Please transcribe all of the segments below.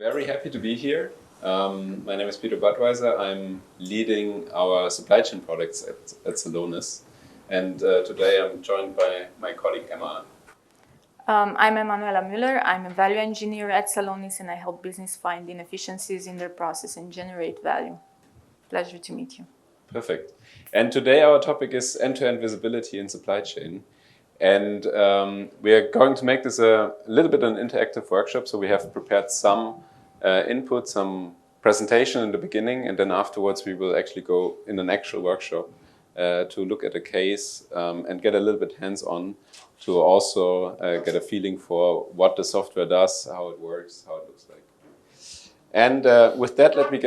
very happy to be here. My name is Budweiser. I'm leading our supply chain products at Celonis. And today I'm joined by my colleague Emma. I'm Emanuela Muller. I'm a value engineer at Celonis and I help business find inefficiencies in their process and generate value. Pleasure to meet you. Perfect. And today our topic is end-to-end visibility in supply chain. And we are going to make this a little bit an interactive workshop. So we have prepared some input, some presentation in the beginning, and then afterwards we will actually go in an actual workshop to look at a case and get a little bit hands-on to also get a feeling for what the software does, how it works, how it looks like. And with that, let me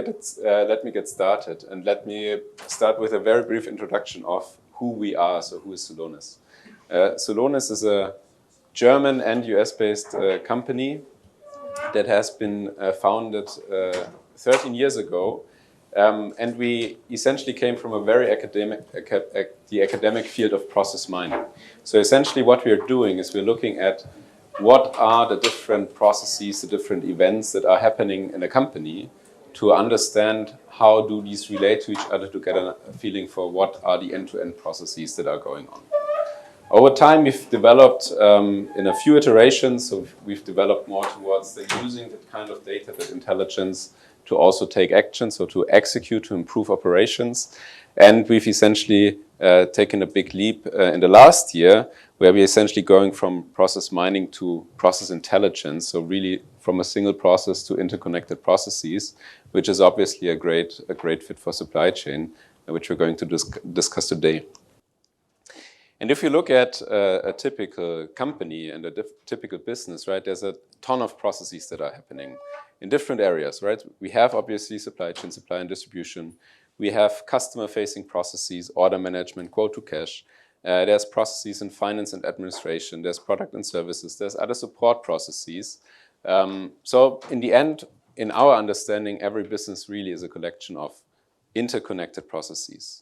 get started, and let me start with a very brief introduction of who we are. So who is Celonis? Celonis is a German and US-based company that has been founded 13 years ago. And we essentially came from a very the academic field of process mining. So essentially what we are doing is we're looking at what are the different processes, the different events that are happening in a company to understand how do these relate to each other to get a feeling for what are the end-to-end processes that are going on. Over time, we've developed in a few iterations, so we've developed more towards using that kind of data, that intelligence, to also take action, so to execute, to improve operations. And we've essentially taken a big leap in the last year, where we're essentially going from process mining to process intelligence, so really from a single process to interconnected processes, which is obviously a great fit for supply chain, which we're going to discuss today. And if you look at a typical company and a typical business, right, there's a ton of processes that are happening in different areas, right? We have obviously supply chain, supply and distribution. We have customer-facing processes, order management, quote to cash. There's processes in finance and administration. There's product and services. There's other support processes. So in the end, in our understanding, every business really is a collection of interconnected processes.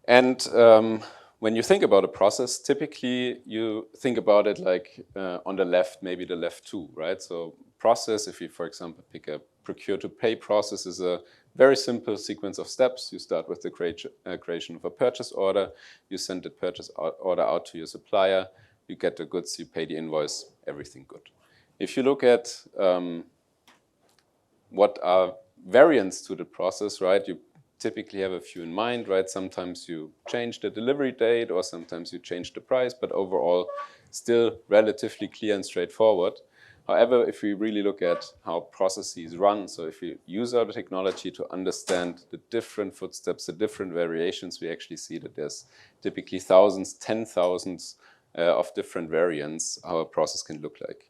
And when you think about a process, typically you think about it like on the left, maybe the left two, right? So process, if you, for example, pick a procure-to-pay process, is a very simple sequence of steps. You start with the creation of a purchase order. You send the purchase order out to your supplier. You get the goods, you pay the invoice, everything good. If you look at what are variants to the process, right? You typically have a few in mind, right? Sometimes you change the delivery date or sometimes you change the price, but overall still relatively clear and straightforward. However, if we really look at how processes run, so if we use our technology to understand the different footsteps, the different variations, we actually see that there's typically thousands, 10,000s of different variants how a process can look like.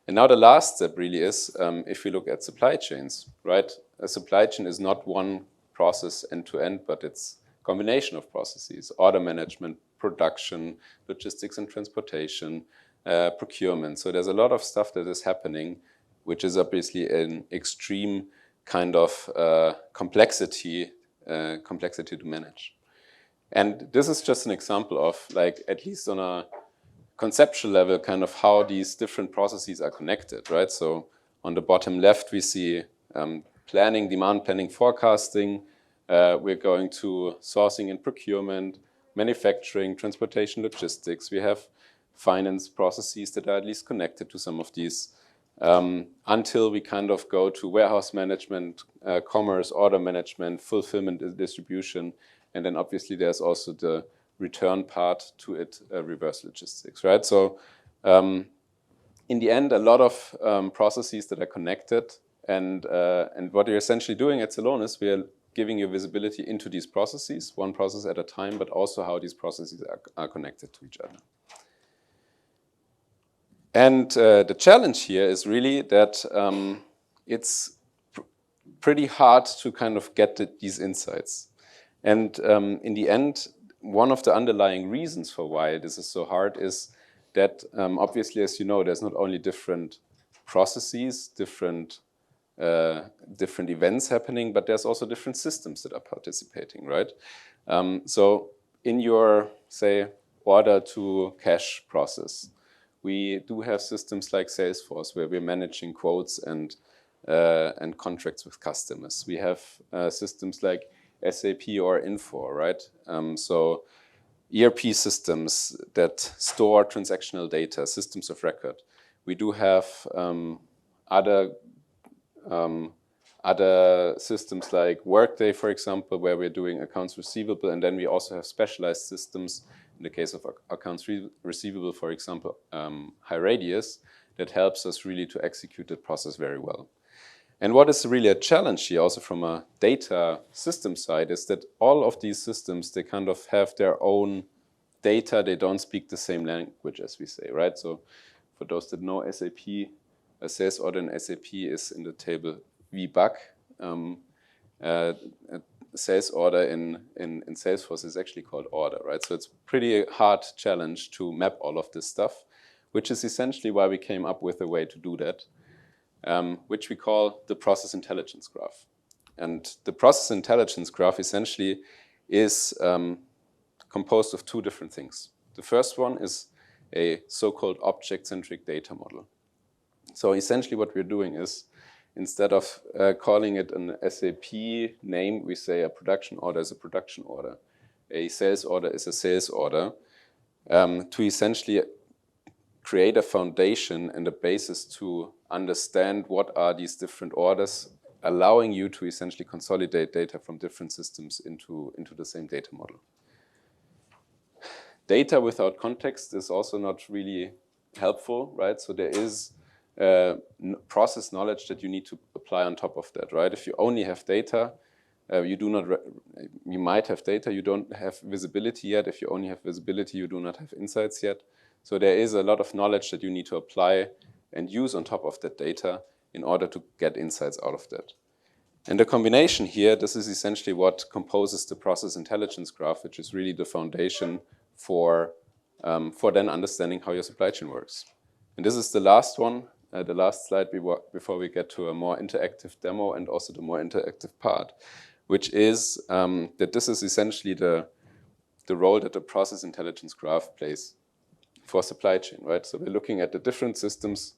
And now the last step really is, if we look at supply chains, right? A supply chain is not one process end-to-end, but it's a combination of processes, order management, production, logistics and transportation, procurement. So there's a lot of stuff that is happening, which is obviously an extreme kind of complexity to manage. And this is just an example of, like, at least on a conceptual level, kind of how these different processes are connected, right? So on the bottom left, we see planning, demand planning, forecasting. We're going to sourcing and procurement, manufacturing, transportation, logistics. We have finance processes that are at least connected to some of these until we kind of go to warehouse management, commerce, order management, fulfillment and distribution. And then obviously there's also the return part to it, reverse logistics, right? So in the end, a lot of processes that are connected. And what you're essentially doing at Celonis, we are giving you visibility into these processes, one process at a time, but also how these processes are connected to each other. And the challenge here is really that it's pretty hard to kind of get these insights. And in the end, one of the underlying reasons for why this is so hard is that obviously, as you know, there's not only different processes, different events happening, but there's also different systems that are participating, right? So in your, say, order to cash process, we do have systems like Salesforce where we're managing quotes and contracts with customers. We have systems like SAP or Infor, right? So ERP systems that store transactional data, systems of record. We do have other systems like Workday, for example, where we're doing accounts receivable, and then we also have specialized systems in the case of accounts receivable, for example, HighRadius, that helps us really to execute the process very well. And what is really a challenge here, also from a data system side, is that all of these systems, they kind of have their own data. They don't speak the same language, as we say, right? So for those that know SAP, a sales order in SAP is in the table VBAC. A sales order in Salesforce is actually called order, right? So it's a pretty hard challenge to map all of this stuff, which is essentially why we came up with a way to do that, which we call the process intelligence graph. And the process intelligence graph essentially is composed of two different things. The first one is a so-called object-centric data model. So essentially what we're doing is, instead of calling it an SAP name, we say a production order is a production order. A sales order is a sales order, to essentially create a foundation and a basis to understand what are these different orders, allowing you to essentially consolidate data from different systems into the same data model. Data without context is also not really helpful, right? So there is process knowledge that you need to apply on top of that, right? If you only have data, you might have data, you don't have visibility yet. If you only have visibility, you do not have insights yet. So there is a lot of knowledge that you need to apply and use on top of that data in order to get insights out of that. And the combination here, this is essentially what composes the process intelligence graph, which is really the foundation for then understanding how your supply chain works. And this is the last one, the last slide before we get to a more interactive demo and also the more interactive part, which is that this is essentially the role that the process intelligence graph plays for supply chain, right? So we're looking at the different systems,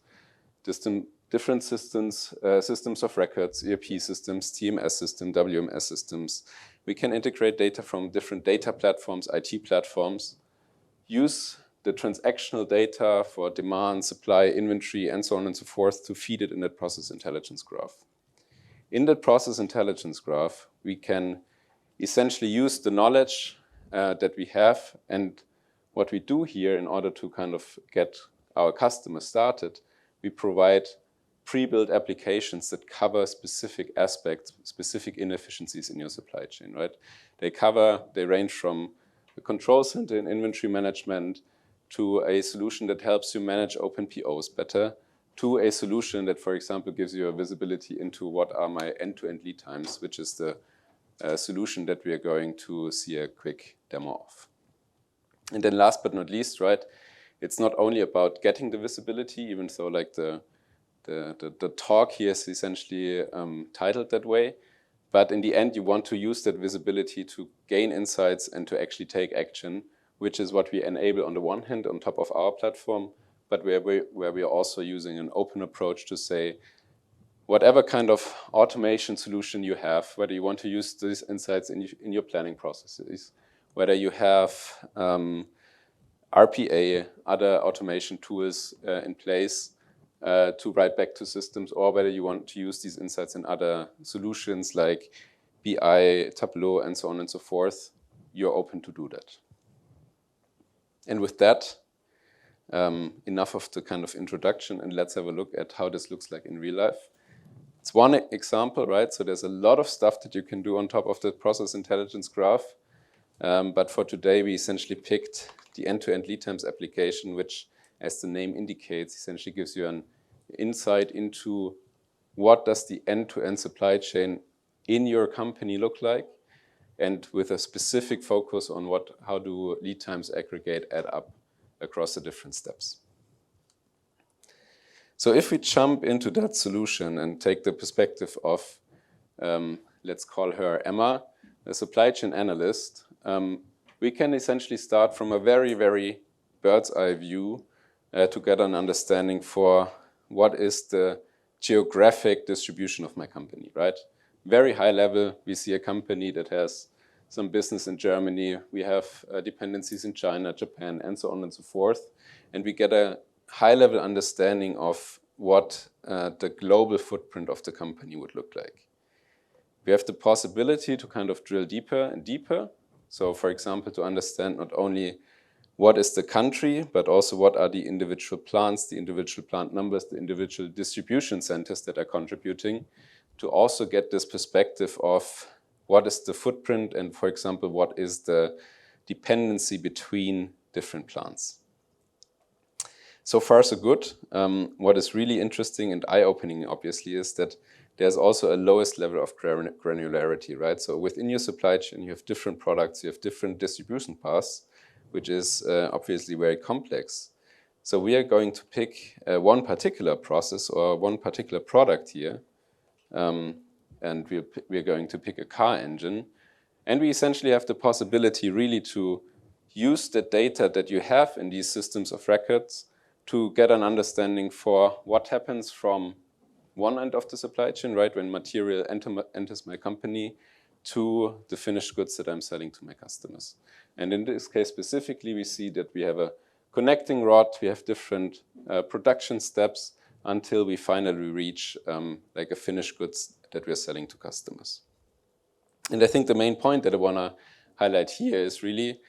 systems of records, ERP systems, TMS system, WMS systems. We can integrate data from different data platforms, IT platforms, use the transactional data for demand, supply, inventory, and so on and so forth to feed it in that process intelligence graph. In that process intelligence graph, we can essentially use the knowledge that we have, and what we do here in order to kind of get our customers started, we provide pre-built applications that cover specific aspects, specific inefficiencies in your supply chain, right? They range from the control center and inventory management to a solution that helps you manage open POs better, to a solution that, for example, gives you a visibility into what are my end-to-end lead times, which is the solution that we are going to see a quick demo of. And then last but not least, right, it's not only about getting the visibility, even though like the talk here is essentially titled that way, but in the end, you want to use that visibility to gain insights and to actually take action, which is what we enable on the one hand on top of our platform, but where we are also using an open approach to say, whatever kind of automation solution you have, whether you want to use these insights in your planning processes, whether you have RPA, other automation tools in place to write back to systems, or whether you want to use these insights in other solutions like BI, Tableau, and so on and so forth, you're open to do that. And with that, enough of the kind of introduction, and let's have a look at how this looks like in real life. It's one example, right? So there's a lot of stuff that you can do on top of the process intelligence graph. But for today, we essentially picked the end-to-end lead times application, which, as the name indicates, essentially gives you an insight into what does the end-to-end supply chain in your company look like, and with a specific focus on how do lead times add up across the different steps. So if we jump into that solution and take the perspective of, let's call her Emma, a supply chain analyst, we can essentially start from a very, very bird's eye view to get an understanding for what is the geographic distribution of my company, right? Very high level, we see a company that has some business in Germany, we have dependencies in China, Japan, and so on and so forth. And we get a high-level understanding of what the global footprint of the company would look like. We have the possibility to kind of drill deeper and deeper. So, for example, to understand not only what is the country, but also what are the individual plants, the individual plant numbers, the individual distribution centers that are contributing, to also get this perspective of what is the footprint and, for example, what is the dependency between different plants. So far, so good. What is really interesting and eye-opening, obviously, is that there's also a lowest level of granularity, right? So within your supply chain, you have different products, you have different distribution paths, which is obviously very complex. So we are going to pick one particular process or one particular product here, and we're going to pick a car engine. And we essentially have the possibility really to use the data that you have in these systems of records to get an understanding for what happens from one end of the supply chain, right, when material enters my company, to the finished goods that I'm selling to my customers. And in this case specifically, we see that we have a connecting rod, we have different production steps until we finally reach like a finished goods that we're selling to customers. And I think the main point that I want to highlight here is really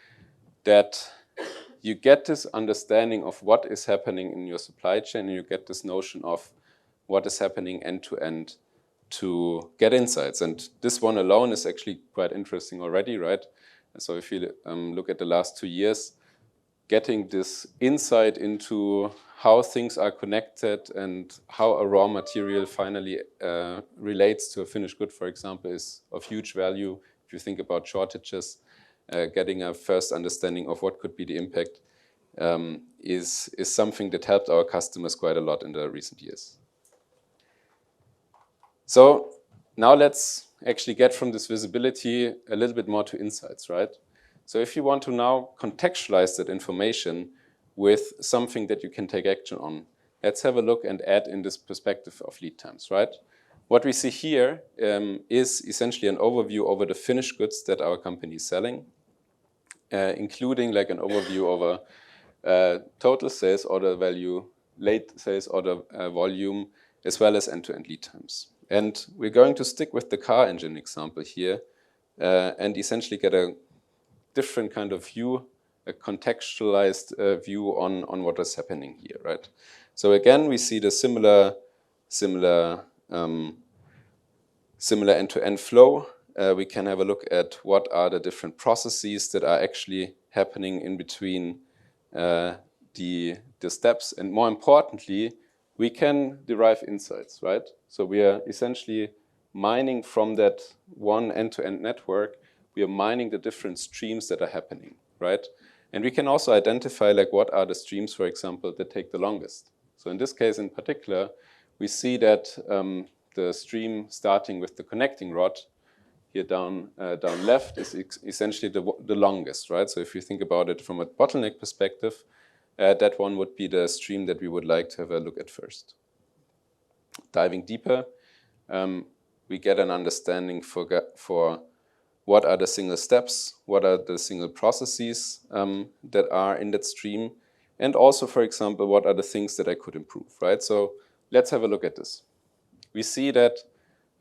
that you get this understanding of what is happening in your supply chain, and you get this notion of what is happening end to end to get insights. And this one alone is actually quite interesting already, right? So if you look at the last 2 years, getting this insight into how things are connected and how a raw material finally relates to a finished good, for example, is of huge value. If you think about shortages, getting a first understanding of what could be the impact is something that helped our customers quite a lot in the recent years. So now let's actually get from this visibility a little bit more to insights, right? So if you want to now contextualize that information with something that you can take action on, let's have a look and add in this perspective of lead times, right? What we see here is essentially an overview over the finished goods that our company is selling, including like an overview over total sales order value, late sales order volume, as well as end-to-end lead times. And we're going to stick with the car engine example here and essentially get a different kind of view, a contextualized view on what is happening here, right? So again, we see the similar end-to-end flow. We can have a look at what are the different processes that are actually happening in between the steps, and more importantly, we can derive insights, right? So we are essentially mining from that one end-to-end network. We are mining the different streams that are happening, right? And we can also identify like what are the streams, for example, that take the longest. So in this case in particular, we see that the stream starting with the connecting rod here down left is essentially the longest, right? So if you think about it from a bottleneck perspective, that one would be the stream that we would like to have a look at first. Diving deeper, we get an understanding for what are the single steps, what are the single processes that are in that stream, and also, for example, what are the things that I could improve, right? So let's have a look at this. We see that,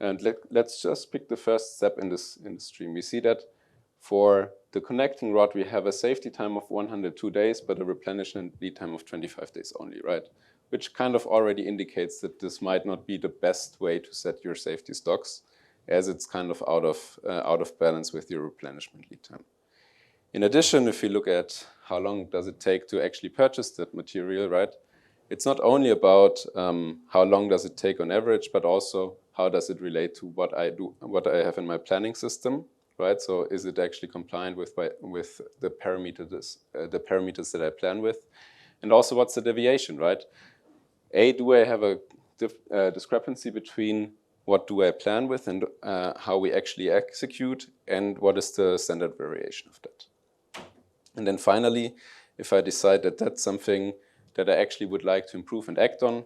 and let's just pick the first step in this stream. We see that for the connecting rod, we have a safety time of 102 days, but a replenishment lead time of 25 days only, right? Which kind of already indicates that this might not be the best way to set your safety stocks, as it's kind of out of balance with your replenishment lead time. In addition, if you look at how long does it take to actually purchase that material, right? It's not only about how long does it take on average, but also how does it relate to what I have in my planning system, right? So is it actually compliant with the parameters that I plan with? And also what's the deviation, right? Do I have a discrepancy between what do I plan with and how we actually execute, and what is the standard variation of that? And then finally, if I decide that that's something that I actually would like to improve and act on.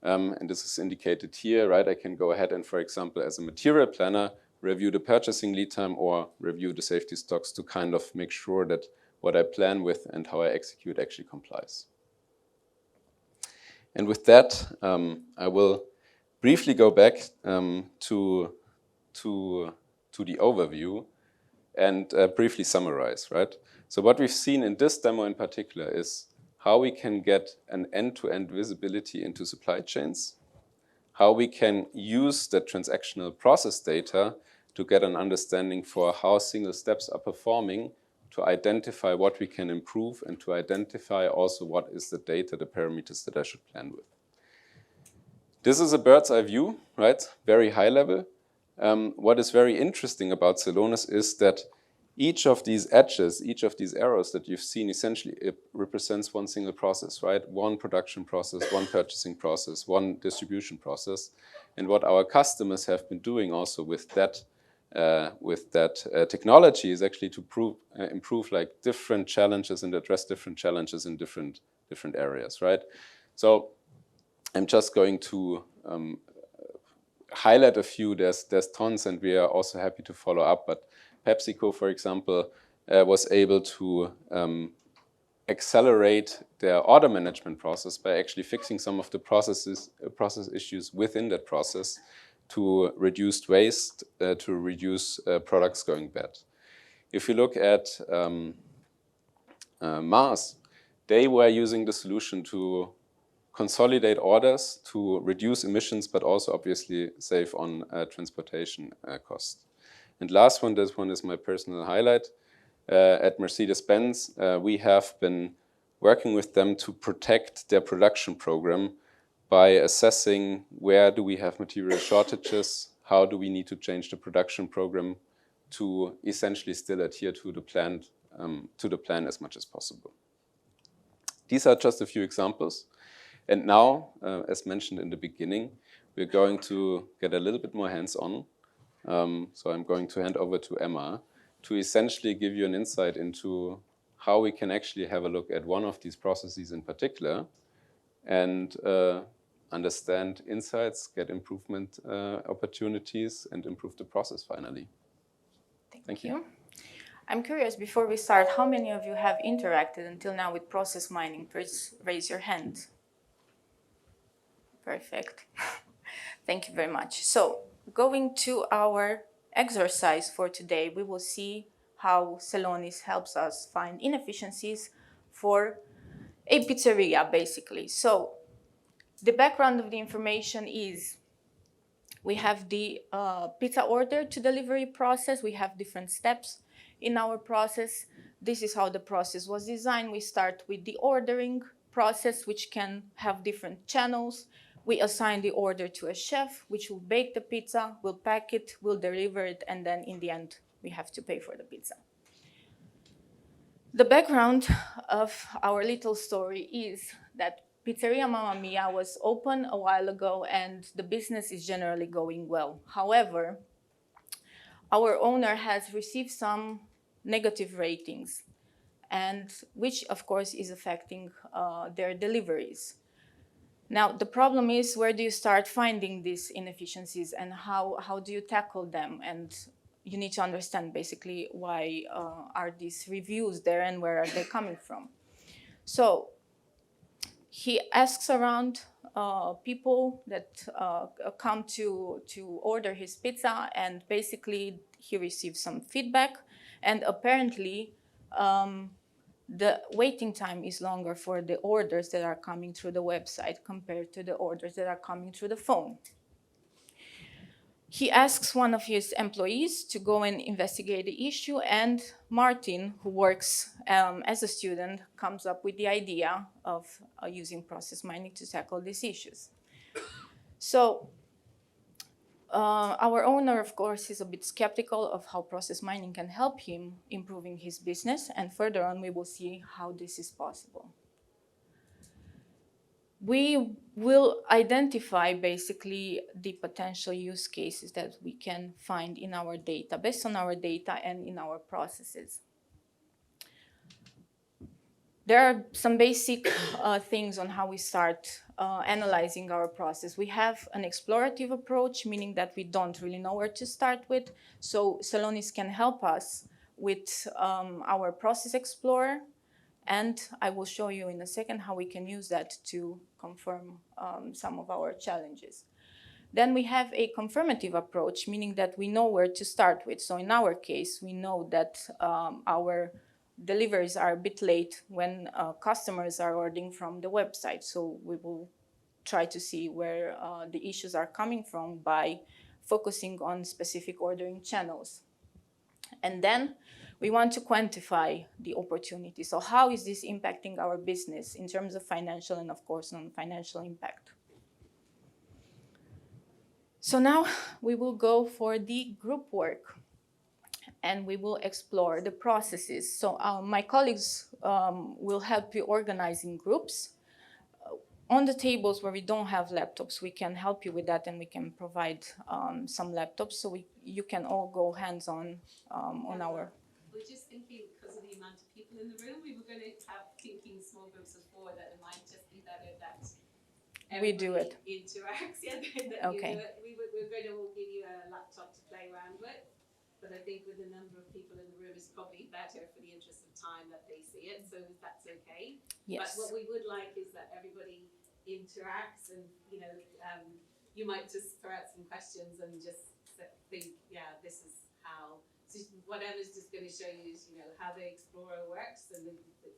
And this is indicated here, right? I can go ahead and, for example, as a material planner, review the purchasing lead time or review the safety stocks to kind of make sure that what I plan with and how I execute actually complies. And with that, I will briefly go back to the overview and briefly summarize, right? So what we've seen in this demo in particular is how we can get an end-to-end visibility into supply chains, how we can use the transactional process data to get an understanding for how single steps are performing, to identify what we can improve, and to identify also what is the data, the parameters that I should plan with. This is a bird's eye view, right? Very high level. What is very interesting about Celonis is that each of these edges, each of these arrows that you've seen, essentially it represents one single process, right? One production process, one purchasing process, one distribution process. And what our customers have been doing also with that technology is actually to improve like different challenges and address different challenges in different areas, right? So I'm just going to highlight a few. There's tons, and we are also happy to follow up. But PepsiCo, for example, was able to accelerate their order management process by actually fixing some of the process issues within that process to reduce waste, to reduce products going bad. If you look at Mars, they were using the solution to consolidate orders to reduce emissions, but also obviously save on transportation costs. And last one, this one is my personal highlight. At Mercedes-Benz, we have been working with them to protect their production program by assessing where do we have material shortages, how do we need to change the production program to essentially still adhere to the plan as much as possible. These are just a few examples. And now, as mentioned in the beginning, we're going to get a little bit more hands-on. So I'm going to hand over to Emma to essentially give you an insight into how we can actually have a look at one of these processes in particular and understand insights, get improvement opportunities, and improve the process finally. Thank you. I'm curious, before we start, how many of you have interacted until now with process mining? Please raise your hand. Perfect. Thank you very much. So, going to our exercise for today, we will see how Celonis helps us find inefficiencies for a pizzeria, basically. So, the background of the information is we have the pizza order to delivery process. We have different steps in our process. This is how the process was designed. We start with the ordering process, which can have different channels. We assign the order to a chef, which will bake the pizza, will pack it, will deliver it, and then in the end, we have to pay for the pizza. The background of our little story is that Pizzeria Mamma Mia was open a while ago and the business is generally going well. However, our owner has received some negative ratings, and which of course is affecting their deliveries. Now, the problem is, where do you start finding these inefficiencies and how do you tackle them? And you need to understand basically why are these reviews there and where are they coming from. So he asks around people that come to order his pizza, and basically he receives some feedback, and apparently the waiting time is longer for the orders that are coming through the website compared to the orders that are coming through the phone. He asks one of his employees to go and investigate the issue, and Martin, who works as a student, comes up with the idea of using process mining to tackle these issues. So our owner, of course, is a bit skeptical of how process mining can help him improving his business, and further on we will see how this is possible. We will identify basically the potential use cases that we can find in our data, based on our data and in our processes. There are some basic things on how we start analyzing our process. We have an explorative approach, meaning that we don't really know where to start with. So Celonis can help us with our process explorer, and I will show you in a second how we can use that to confirm some of our challenges. Then we have a confirmative approach, meaning that we know where to start with. So in our case, we know that our deliveries are a bit late when customers are ordering from the website. So we will try to see where the issues are coming from by focusing on specific ordering channels. And then we want to quantify the opportunity. So how is this impacting our business in terms of financial and, of course, non-financial impact? So now we will go for the group work, and we will explore the processes. So my colleagues will help you organize in groups. On the tables where we don't have laptops, we can help you with that, and we can provide some laptops, so you can all go hands-on on our... We're just thinking, because of the amount of people in the room, we were going to have thinking small groups of 4, that it might just be better that we do it. Interacts. Yeah, Okay. We're going to all give you a laptop to play around with, but I think with the number of people in the room, it's probably better for the interest of time that they see it, so that's okay. Yes. But what we would like is that everybody interacts, and you might just throw out some questions and just think, yeah, this is how. So whatever's just going to show you is, how the Explorer works, and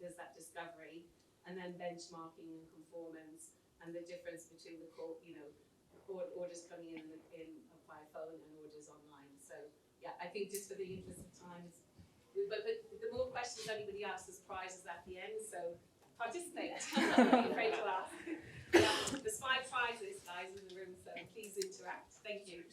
there's that discovery, and then benchmarking and conformance, and the difference between the orders coming in by phone and orders online. So yeah, I think just for the interest of time, but the more questions anybody asks, there's prizes at the end. So participate. Don't be afraid to ask. Yeah, there's 5 prizes, guys, in the room, so please interact. Thank you.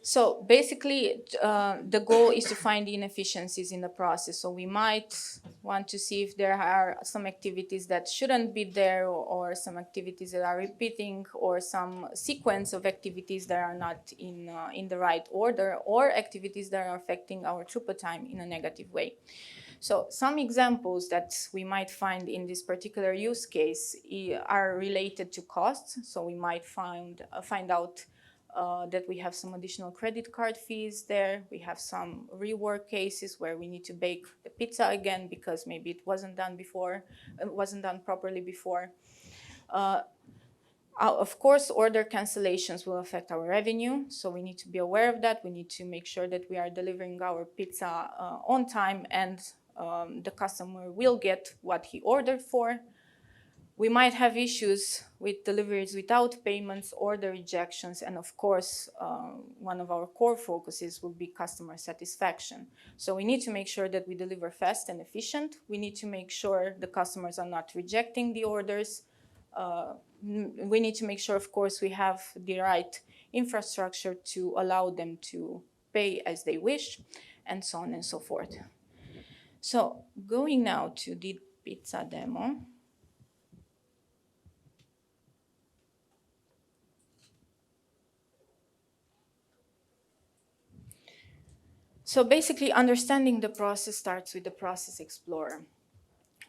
So basically, the goal is to find the inefficiencies in the process. So we might want to see if there are some activities that shouldn't be there, or some activities that are repeating, or some sequence of activities that are not in the right order, or activities that are affecting our throughput time in a negative way. So some examples that we might find in this particular use case are related to costs. So we might find out that we have some additional credit card fees there. We have some rework cases where we need to bake the pizza again because maybe it wasn't done before, it wasn't done properly before. Of course, order cancellations will affect our revenue, so we need to be aware of that. We need to make sure that we are delivering our pizza on time, and the customer will get what he ordered for. We might have issues with deliveries without payments, order rejections, and of course, one of our core focuses will be customer satisfaction. So we need to make sure that we deliver fast and efficient. We need to make sure the customers are not rejecting the orders. We need to make sure, of course, we have the right infrastructure to allow them to pay as they wish, and so on and so forth. So going now to the pizza demo. So basically, understanding the process starts with the Process Explorer.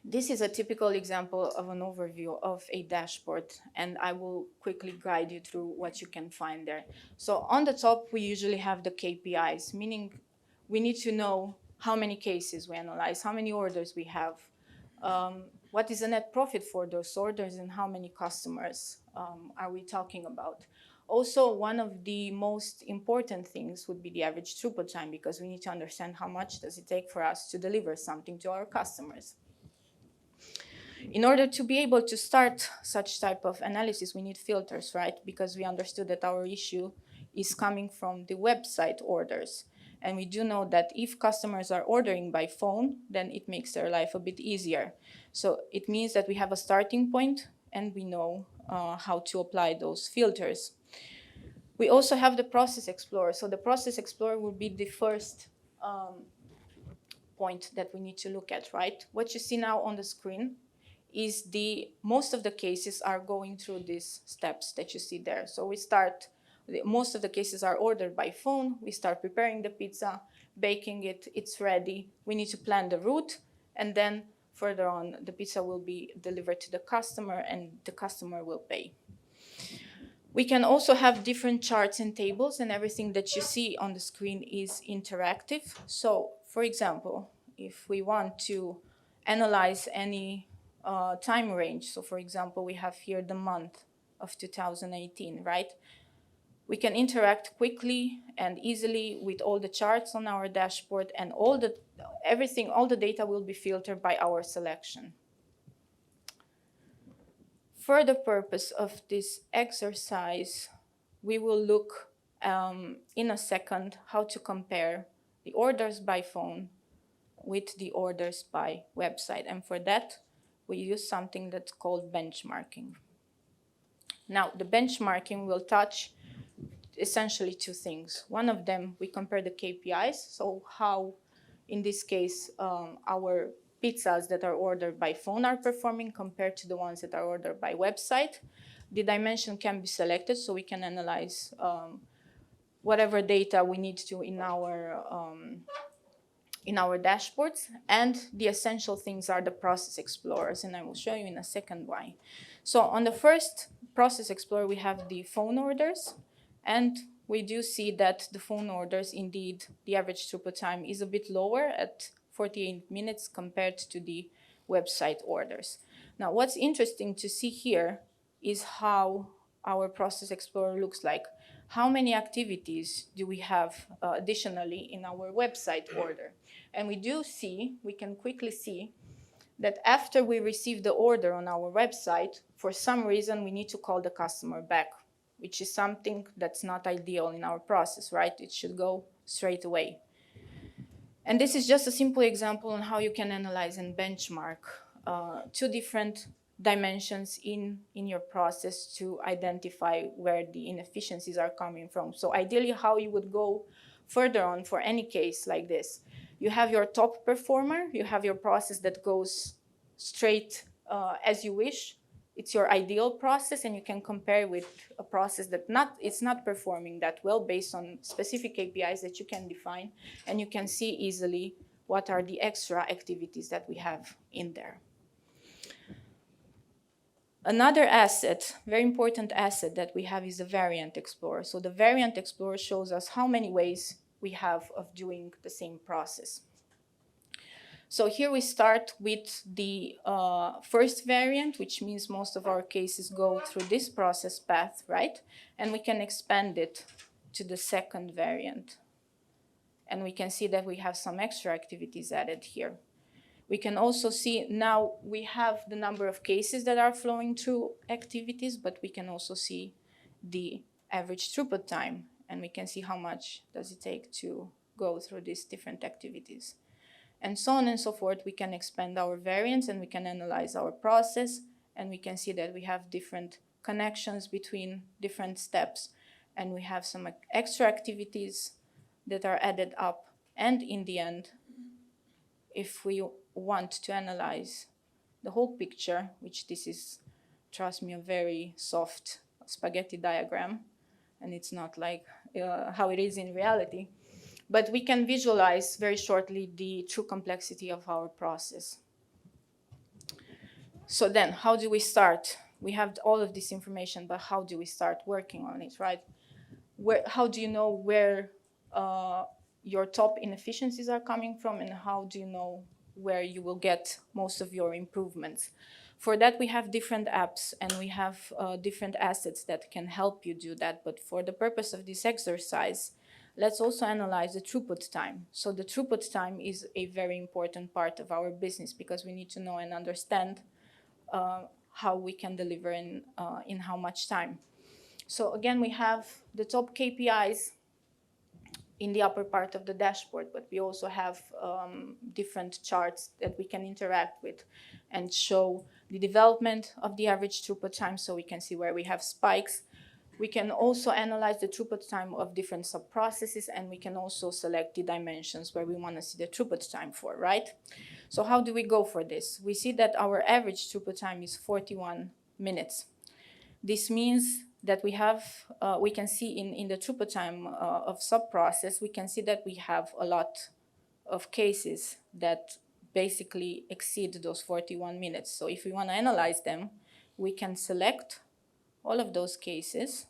This is a typical example of an overview of a dashboard, and I will quickly guide you through what you can find there. So on the top, we usually have the KPIs, meaning we need to know how many cases we analyze, how many orders we have, what is the net profit for those orders, and how many customers are we talking about. Also, one of the most important things would be the average throughput time, because we need to understand how much does it take for us to deliver something to our customers. In order to be able to start such type of analysis, we need filters, right? Because we understood that our issue is coming from the website orders. And we do know that if customers are ordering by phone, then it makes their life a bit easier. So it means that we have a starting point, and we know how to apply those filters. We also have the Process Explorer. So the Process Explorer will be the first point that we need to look at, right? What you see now on the screen is most of the cases are going through these steps that you see there. So we start, most of the cases are ordered by phone. We start preparing the pizza, baking it, it's ready. We need to plan the route, and then further on, the pizza will be delivered to the customer and the customer will pay. We can also have different charts and tables, and everything that you see on the screen is interactive. So, for example, if we want to analyze any time range, so for example, we have here the month of 2018, right? We can interact quickly and easily with all the charts on our dashboard, and all the data will be filtered by our selection. For the purpose of this exercise, we will look in a second how to compare the orders by phone with the orders by website. And for that, we use something that's called benchmarking. Now, the benchmarking will touch essentially two things. One of them, we compare the KPIs, so how, in this case, our pizzas that are ordered by phone are performing compared to the ones that are ordered by website. The dimension can be selected, so we can analyze whatever data we need to in our dashboards. And the essential things are the process explorers, and I will show you in a second why. So on the first process explorer, we have the phone orders, and we do see that the phone orders, indeed, the average throughput time is a bit lower at 48 minutes compared to the website orders. Now, what's interesting to see here is how our process explorer looks like. How many activities do we have additionally in our website order? And we can quickly see that after we receive the order on our website, for some reason we need to call the customer back, which is something that's not ideal in our process, right? It should go straight away. And this is just a simple example on how you can analyze and benchmark two different dimensions in your process to identify where the inefficiencies are coming from. So ideally, how you would go further on for any case like this. You have your top performer, you have your process that goes straight as you wish. It's your ideal process, and you can compare with a process that it's not performing that well based on specific KPIs that you can define, and you can see easily what are the extra activities that we have in there. Another asset, very important asset that we have, is the Variant Explorer. So the Variant Explorer shows us how many ways we have of doing the same process. So here we start with the first variant, which means most of our cases go through this process path, right? And we can expand it to the second variant. And we can see that we have some extra activities added here. We can also see now we have the number of cases that are flowing through activities, but we can also see the average throughput time, and we can see how much does it take to go through these different activities. And so on and so forth. We can expand our variants, and we can analyze our process, and we can see that we have different connections between different steps, and we have some extra activities that are added up. And in the end, if we want to analyze the whole picture, which this is, trust me, a very soft spaghetti diagram, and it's not like how it is in reality, but we can visualize very shortly the true complexity of our process. So then, how do we start? We have all of this information, but how do we start working on it, right? How do you know where your top inefficiencies are coming from, and how do you know where you will get most of your improvements? For that, we have different apps, and we have different assets that can help you do that. But for the purpose of this exercise, let's also analyze the throughput time. So the throughput time is a very important part of our business, because we need to know and understand how we can deliver in how much time. So again, we have the top KPIs in the upper part of the dashboard, but we also have different charts that we can interact with and show the development of the average throughput time, so we can see where we have spikes. We can also analyze the throughput time of different sub-processes, and we can also select the dimensions where we want to see the throughput time for, right? So how do we go for this? We see that our average throughput time is 41 minutes. This means that we can see in the throughput time of sub-process, we can see that we have a lot of cases that basically exceed those 41 minutes. So if we want to analyze them, we can select all of those cases,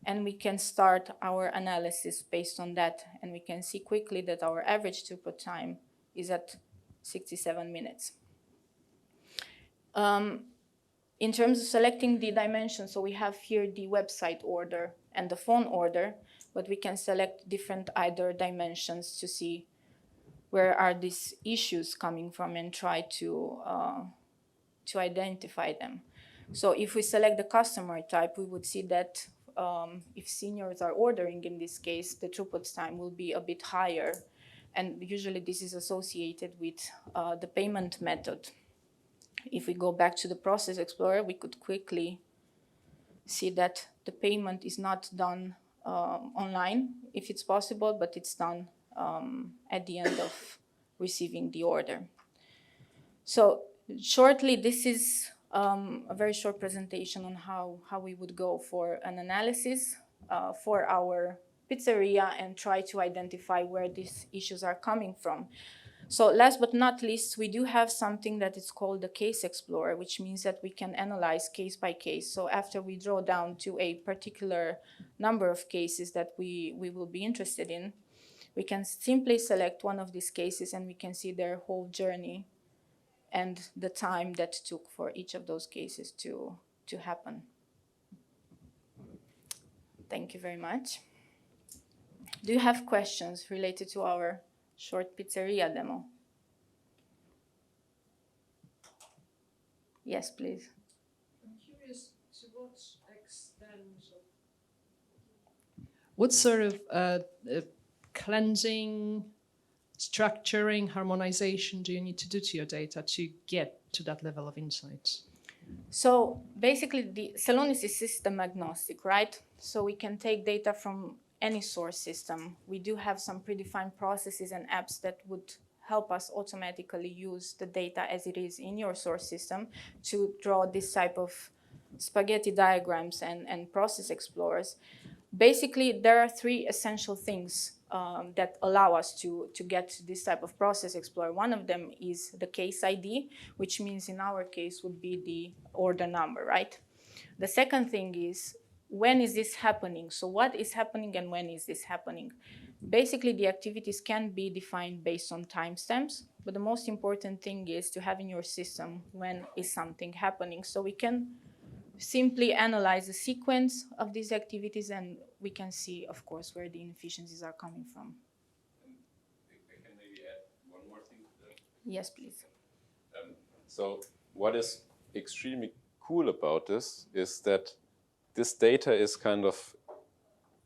and we can start our analysis based on that. And we can see quickly that our average throughput time is at 67 minutes. In terms of selecting the dimensions, so we have here the website order and the phone order, but we can select different either dimensions to see where are these issues coming from and try to identify them. So if we select the customer type, we would see that if seniors are ordering in this case, the throughput time will be a bit higher. And usually this is associated with the payment method. If we go back to the Process Explorer, we could quickly see that the payment is not done online, if it's possible, but it's done at the end of receiving the order. So shortly, this is a very short presentation on how we would go for an analysis for our pizzeria and try to identify where these issues are coming from. So last but not least, we do have something that is called the Case Explorer, which means that we can analyze case by case. So after we draw down to a particular number of cases that we will be interested in, we can simply select one of these cases and we can see their whole journey and the time that took for each of those cases to happen. Thank you very much. Do you have questions related to our short pizzeria demo? Yes, please. I'm curious to what sort of cleansing, structuring, harmonization do you need to do to your data to get to that level of insights? So basically, the Celonis is system agnostic, right? So we can take data from any source system. We do have some predefined processes and apps that would help us automatically use the data as it is in your source system to draw this type of spaghetti diagrams and process explorers. Basically, there are three essential things that allow us to get this type of process explorer. One of them is the case ID, which means in our case would be the order number, right? The second thing is, when is this happening? So what is happening and when is this happening? Basically, the activities can be defined based on timestamps, but the most important thing is to have in your system when is something happening. So we can simply analyze the sequence of these activities and we can see, of course, where the inefficiencies are coming from. I can maybe add one more thing to that. Yes, please. So what is extremely cool about this is that this data is kind of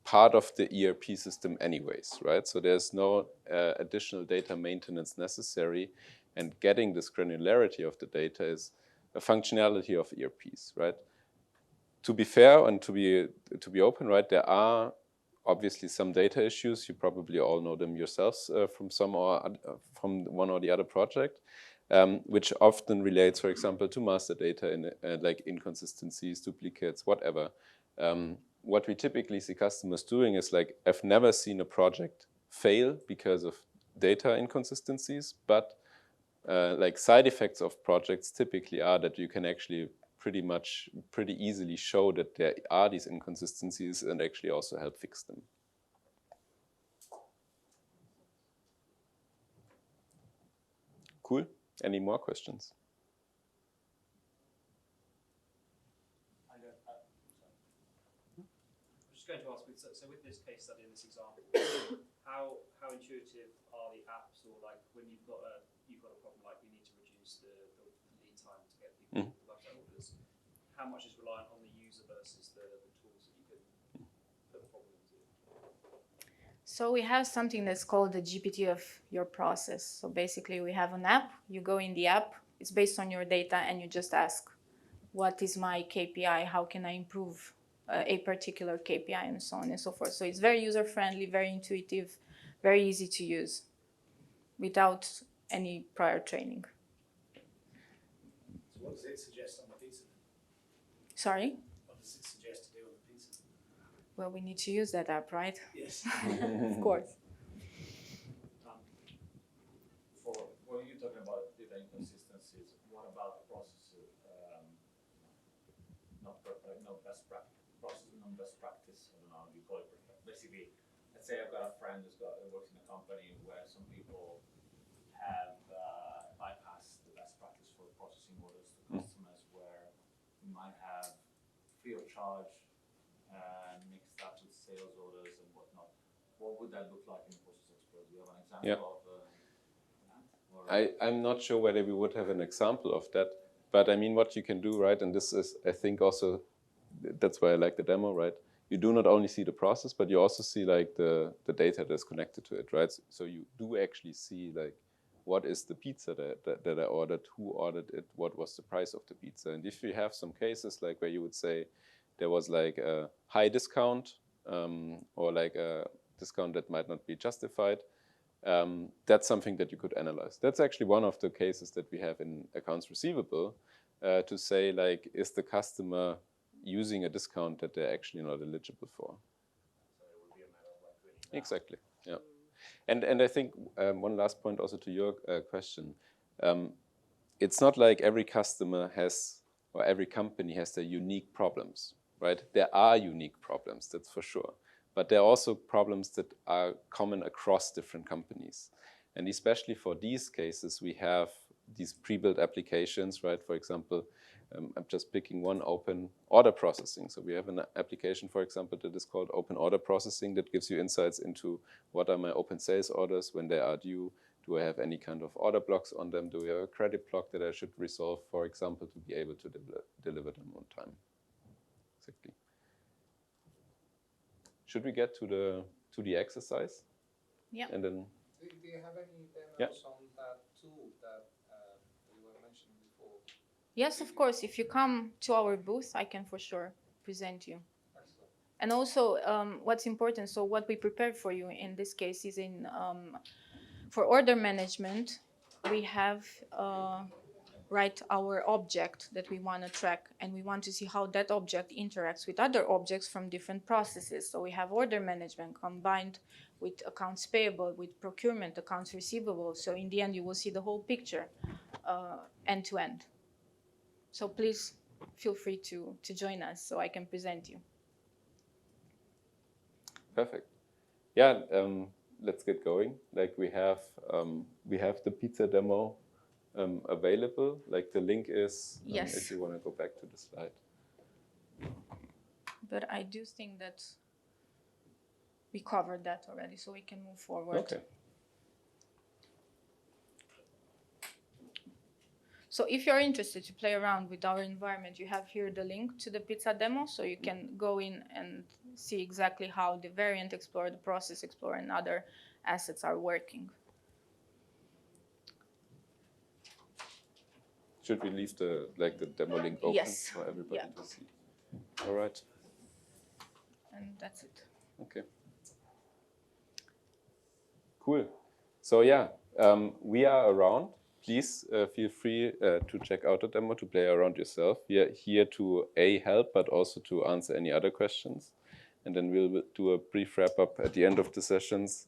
part of the ERP system anyways, right? So there's no additional data maintenance necessary, and getting this granularity of the data is a functionality of ERPs, right? To be fair and to be open, right, there are obviously some data issues. You probably all know them yourselves from one or the other project, which often relates, for example, to master data in like inconsistencies, duplicates, whatever. What we typically see customers doing is like, I've never seen a project fail because of data inconsistencies, but like side effects of projects typically are that you can actually pretty easily show that there are these inconsistencies and actually also help fix them. Cool. Any more questions? I'm just going to ask, so with this case study and this example, how intuitive are the apps, or like when you've got a problem like you need to reduce the lead time to get people to website orders, how much is reliant on the user versus the tools that you can put the problem into? So we have something that's called the GPT of your process. So basically we have an app, you go in the app, it's based on your data and you just ask, what is my KPI? How can I improve a particular KPI and so on and so forth. So it's very user-friendly, very intuitive, very easy to use without any prior training. So what does it suggest on the pizza? Sorry? What does it suggest to do on the pizza? Well, we need to use that app, right? Yes. Of course. best process and best practice. I don't know how you call it. Basically, let's say I've got a friend who works in a company where some people have bypassed the best practice for processing orders to customers, where you might have free of charge and mixed up with sales orders and whatnot. What would that look like in Process Explorer? Do you have an example of that? I'm not sure whether we would have an example of that, but I mean, what you can do, right? And this is, I think, also that's why I like the demo, right? You do not only see the process, but you also see like the data that's connected to it, right? So you do actually see like what is the pizza that I ordered, who ordered it, what was the price of the pizza. And if you have some cases like where you would say there was like a high discount or like a discount that might not be justified, that's something that you could analyze. That's actually one of the cases that we have in accounts receivable to say like, is the customer using a discount that they're actually not eligible for? So it would be a matter of like doing that. Exactly, yeah. And I think one last point also to your question. It's not like every customer has, or every company has their unique problems, right? There are unique problems, that's for sure. But there are also problems that are common across different companies. And especially for these cases, we have these pre-built applications, right? For example, I'm just picking one, open order processing. So we have an application, for example, that is called open order processing that gives you insights into what are my open sales orders, when they are due, do I have any kind of order blocks on them, do I have a credit block that I should resolve, for example, to be able to deliver them on time. Exactly. Should we get to the exercise? Yeah. And then Do you have any demos Yeah. on that tool that you were mentioning before? Yes, of course. If you come to our booth, I can for sure present you. Excellent. And also, what's important, so what we prepared for you in this case is for order management, we have our object that we want to track, and we want to see how that object interacts with other objects from different processes. So we have order management combined with accounts payable, with procurement, accounts receivable. So in the end, you will see the whole picture end to end. So please feel free to join us so I can present you. perfect. Yeah, let's get going. Like we have the pizza demo available. Like the link is, Yes. if you want to go back to the slide. But I do think that we covered that already, so we can move forward. Okay. So if you're interested to play around with our environment, you have here the link to the pizza demo, so you can go in and see exactly how the Variant Explorer, the Process Explorer, and other assets are working. Should we leave the demo link open Yes. for everybody Yeah. to see? All right. And that's it. Okay. Cool. So yeah, we are around. Please feel free to check out the demo, to play around yourself. We are here to help, but also to answer any other questions. And then we'll do a brief wrap up at the end of the sessions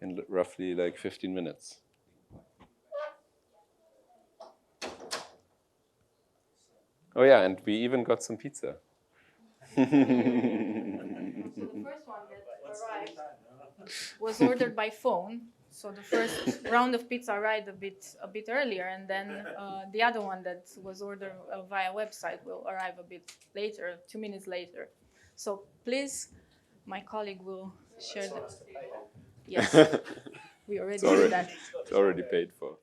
in roughly like 15 minutes. Oh yeah, and we even got some pizza. So the first one that arrived was ordered by phone. So the first round of pizza arrived a bit earlier, and then the other one that was ordered via website will arrive a bit later, 2 minutes later. So please, my colleague will share that. Yes, we already did that. It's already paid for.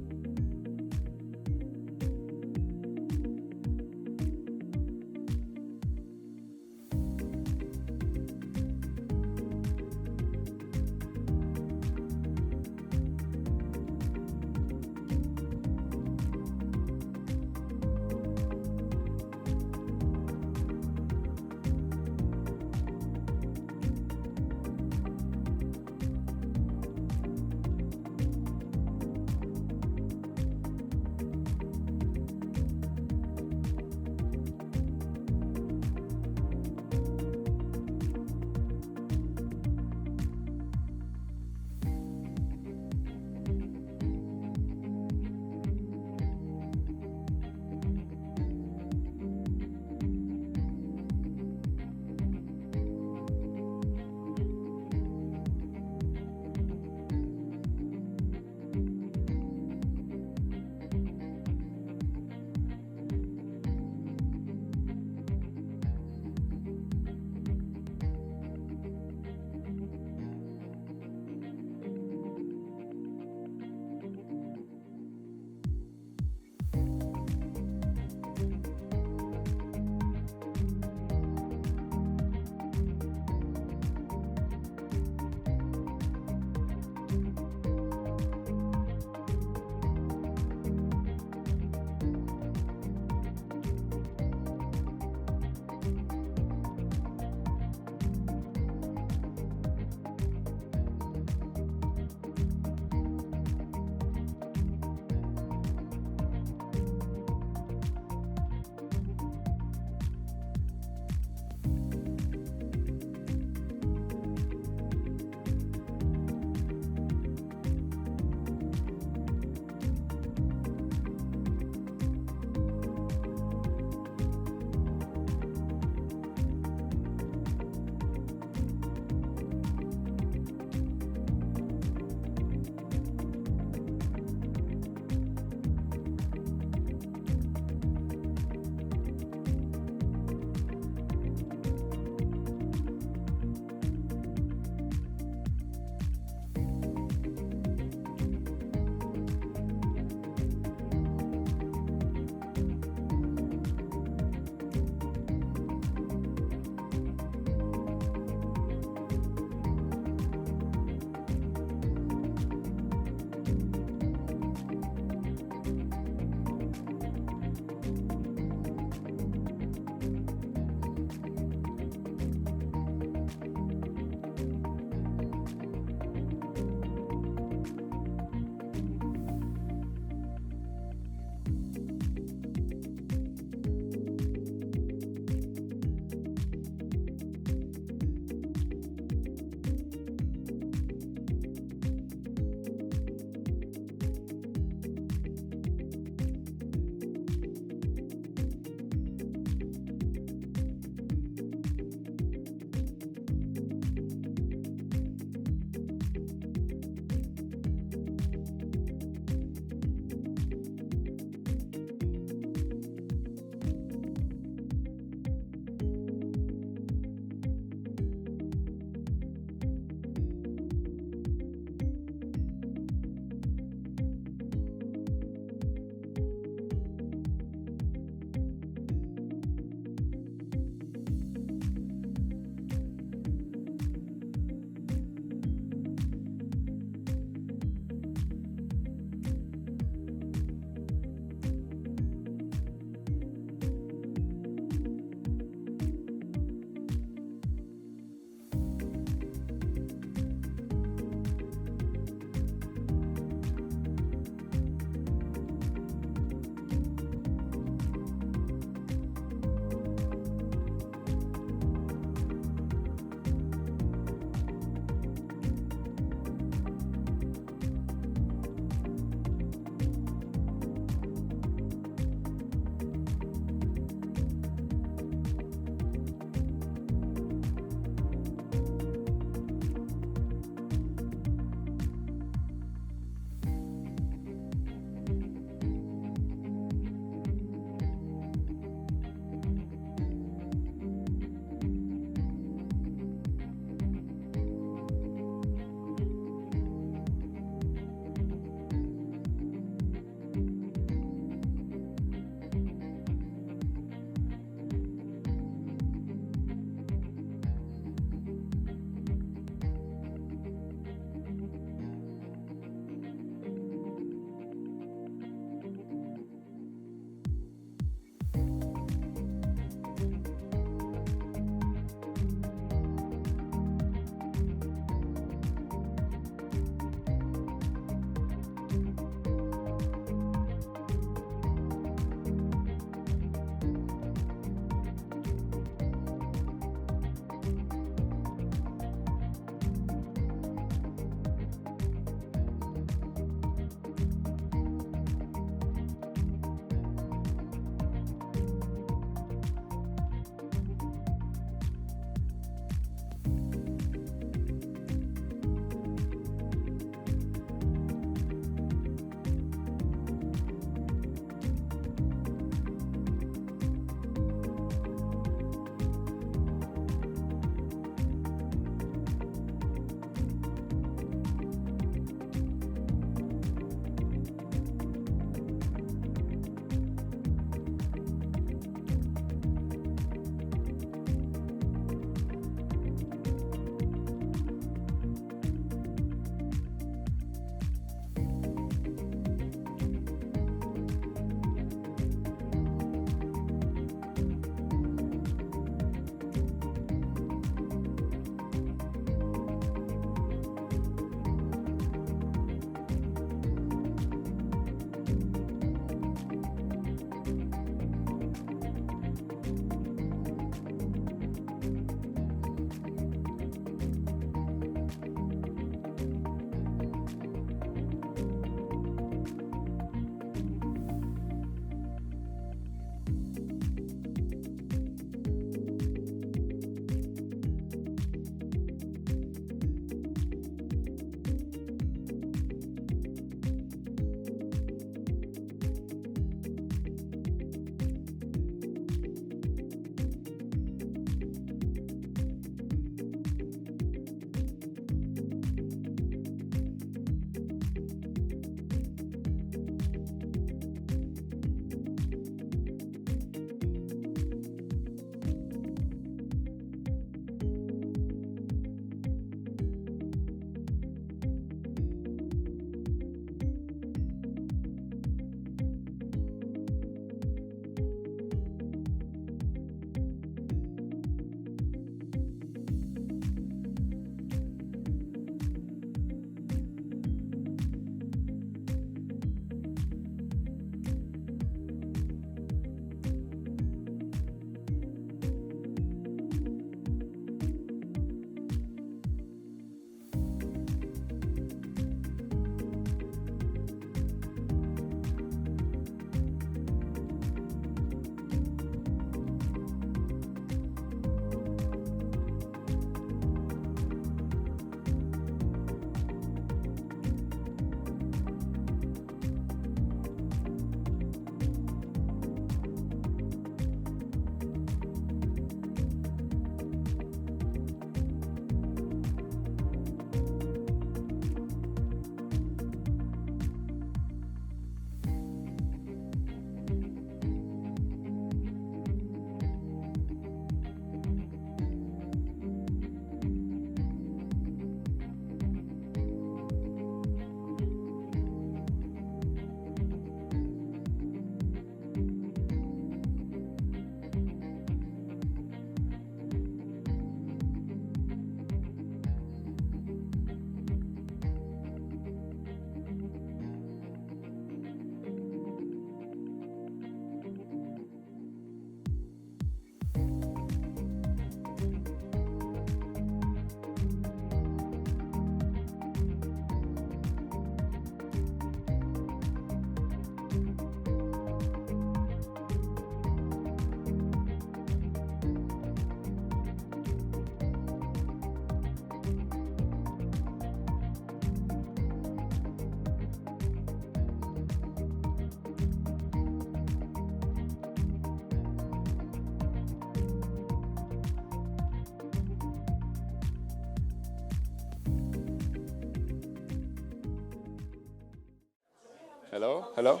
Hello? Hello?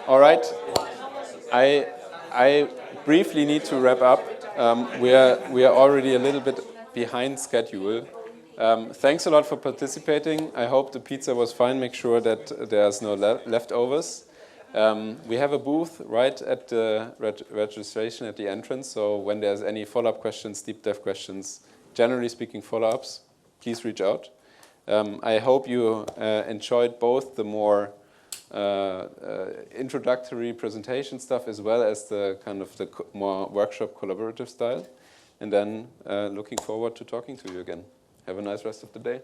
All right. I briefly need to wrap up. We are already a little bit behind schedule. Thanks a lot for participating. I hope the pizza was fine. Make sure that there's no leftovers. We have a booth right at the registration at the entrance. So when there's any follow-up questions, deep dive questions, generally speaking follow-ups, please reach out. I hope you enjoyed both the more introductory presentation stuff as well as the kind of the more workshop collaborative style. And then looking forward to talking to you again. Have a nice rest of the day.